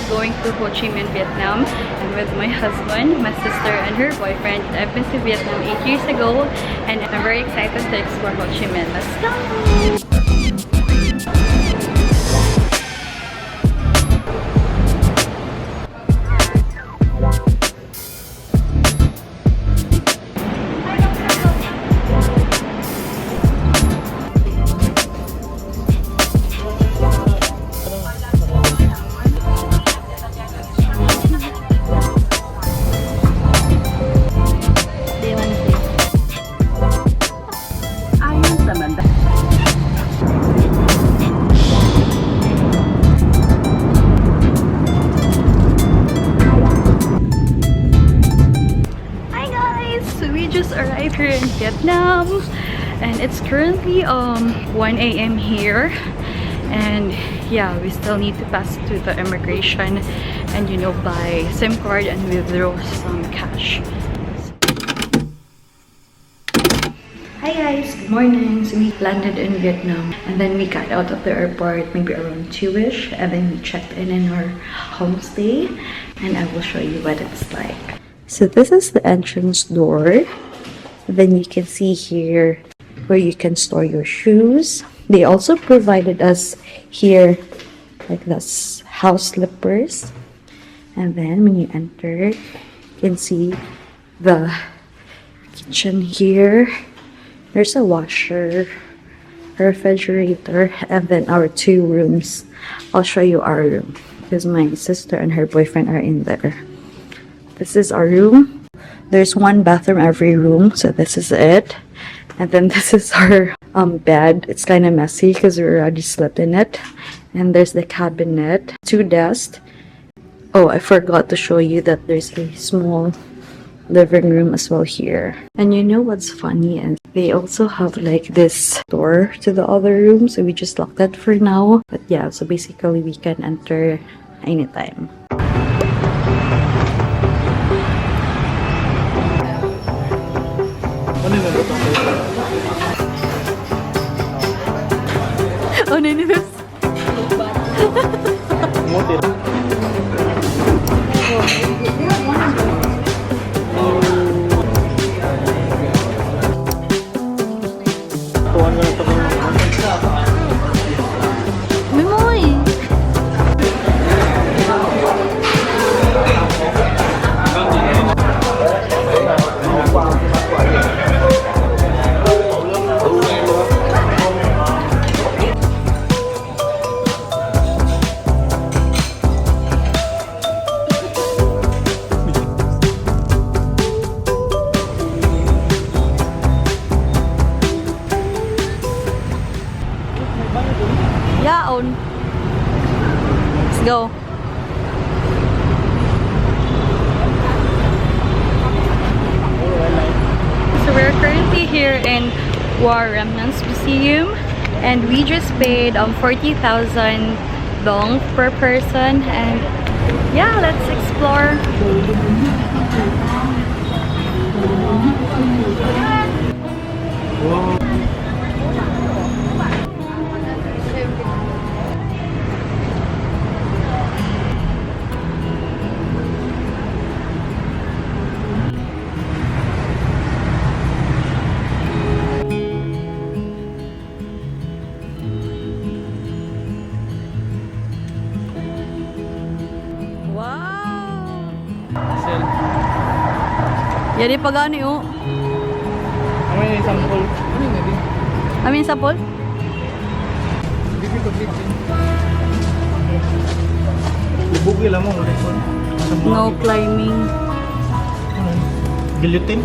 going to Ho Chi Minh, Vietnam. I'm with my husband, my sister, and her boyfriend. I've been to Vietnam 8 years ago, and I'm very excited to explore Ho Chi Minh. Let's go! Arrived here in Vietnam, and it's currently 1 a.m. here, and yeah, we still need to pass through the immigration and, you know, buy SIM card and withdraw some cash. Hi guys, good morning. So we landed in Vietnam, and then we got out of the airport maybe around 2ish, and then we checked in our homestay, and I will show you what it's like. So this is the entrance door. Then you can see here where you can store your shoes. They also provided us here like this house slippers. And then when you enter, you can see the kitchen here. There's a washer, a refrigerator, and then our 2 rooms. I'll show you our room because my sister and her boyfriend are in there. This is our room. There's 1 bathroom every room, so this is it. And then this is our bed. It's kind of messy because we already slept in it. And there's the cabinet, 2 desks. Oh, I forgot to show you that there's a small living room as well here. And you know what's funny? And they also have like this door to the other room, so we just locked that for now. But yeah, so basically we can enter anytime. Oh, no, no. Let's go. So we're currently here in Remnants Museum, and we just paid 40,000 dong per person, and yeah, let's explore. Wow. Jadi pagani oh. Amin sampol. Amin sampol? Ibugi lang mo. No climbing. Guillotine.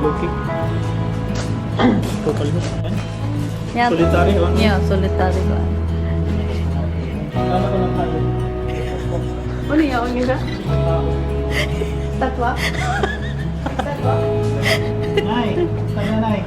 Blocky. Total mo. Yeah. Solitary one. Yeah, solitary one. Ano ko lang tayo? Ano yung nila? Tatwa? Tatwa? Nay, kanya nay.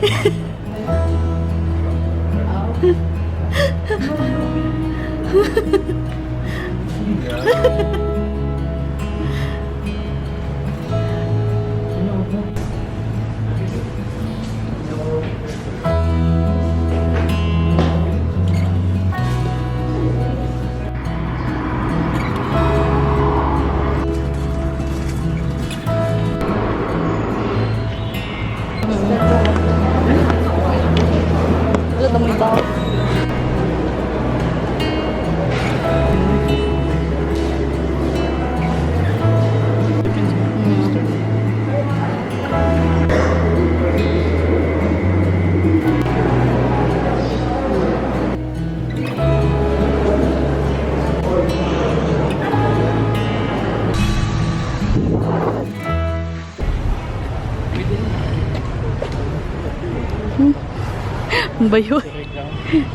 Ang bayo.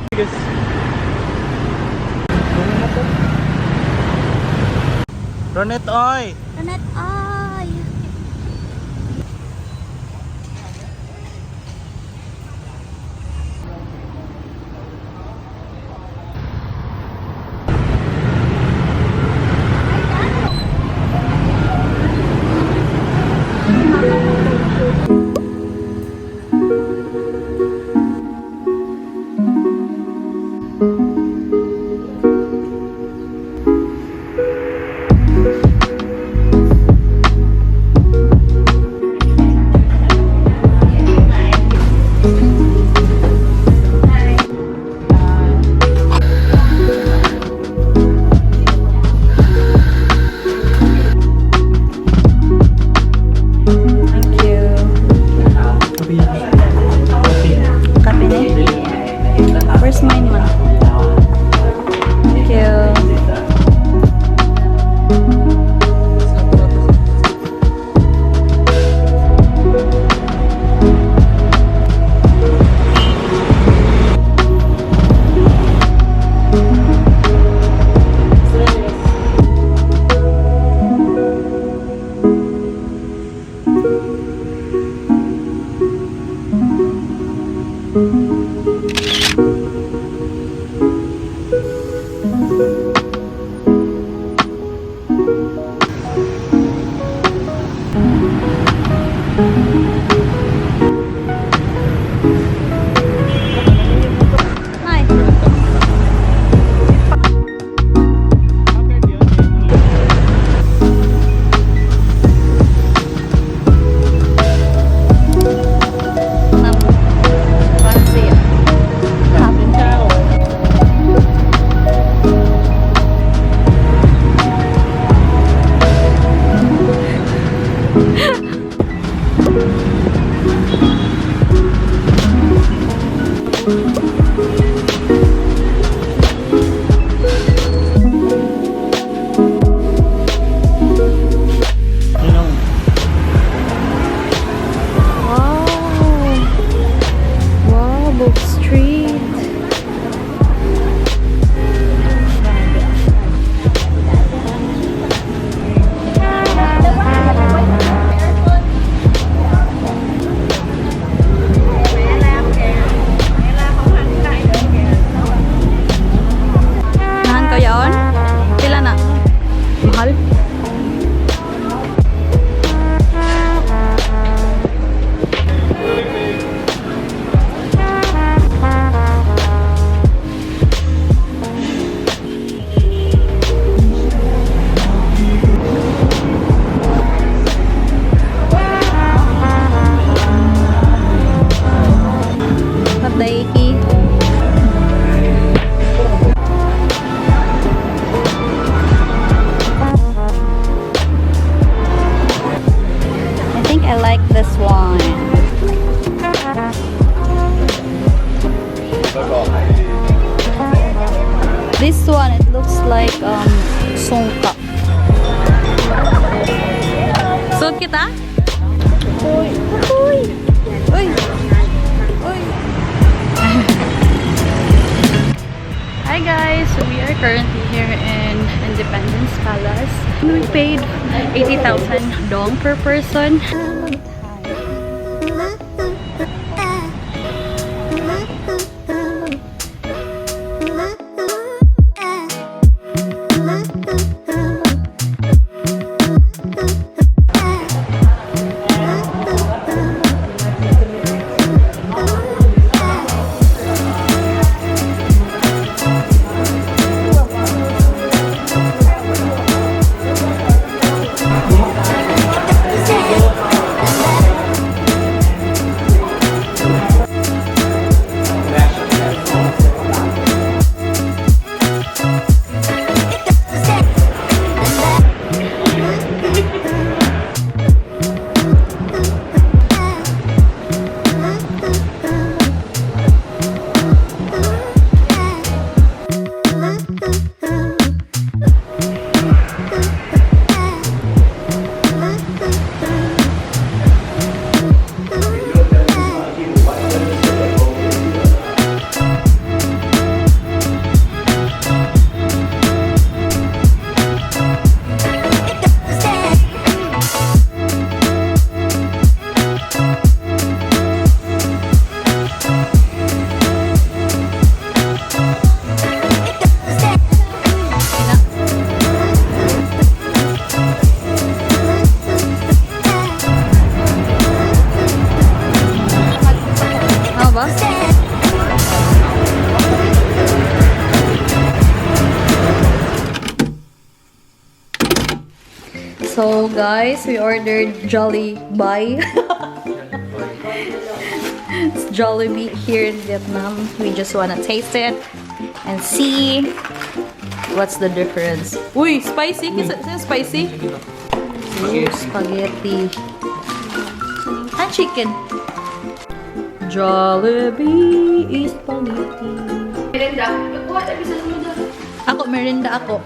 Guys. Roneth, oy! Roneth, ay! Where's mine, ma? Thank you. This one, it looks like songkap. Suot kita? Uy! Uy! Uy! Uy! Hi guys! So we are currently here in Independence Palace. We paid 80,000 dong per person. So guys, we ordered Jollibee. It's Jollibee here in Vietnam. We just wanna taste it and see what's the difference. Uy, spicy? Is it spicy? Ooh, spaghetti. And chicken. Jollibee spaghetti. Merinda. Kuha na bisa sumunod. Ako, merinda ako.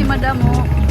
Madam mo.